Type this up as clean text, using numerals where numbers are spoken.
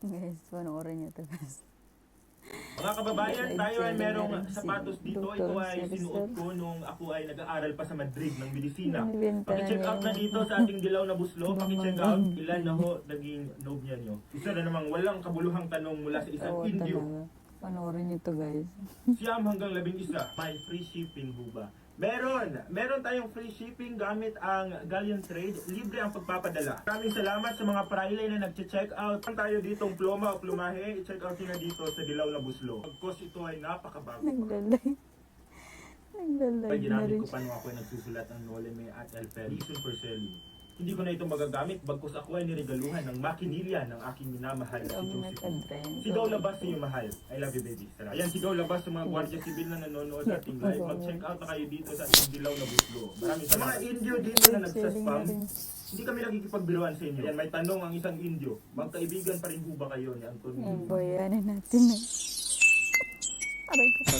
Guys, panoorin niyo to guys. Mga kababayan, tayo ay merong Meron si sapatos dito. Dr. Ito ay Celestin. sinuot ko nung ako ay nag-aaral pa sa Madrid ng medisina. Binibenta na Paki-check niya out na yung- dito sa ating dilaw na buslo. Paki-check out ilan na ho naging nobya nyo. Isa na namang walang kabuluhang tanong mula sa isang Oo, Indio. talaga. Panoorin niyo to guys. Siyam hanggang 11. May free shipping ho ba? Meron tayong free shipping gamit ang Galleon Trade. Libre ang pagpapadala. Maraming salamat sa mga praile na nag-check out. Kung tayo ditong pluma o plumahe, i-check out nyo na dito sa dilaw na buslo. Of course, ito ay napakabago. Naglalay. Naglalay Pag na ginamit rin ko siya. pa nung ako ay nagsusulat ng Noleme at El Peri. Reason for selling. Hindi ko na ito magagamit bagkus ako ay niregaluhan ng makinilya ng aking minamahal na si Kami Josephine. nagka-trend. Sigaw labas sa iyo mahal. I love you baby. Tara. Ayan, sigaw labas sa mga Guardia Civil na nanonood sa ating live. Mag-check out na kayo dito sa ating dilaw na buslo. Maraming sa mga Indio dito na nagsaspam. Hindi kami nakikipagbiruan sa inyo. Ayan, may tanong ang isang Indio. Magkaibigan pa rin ho ba kayo ni Antonio? Ang bayanin natin na. Aray ko pa.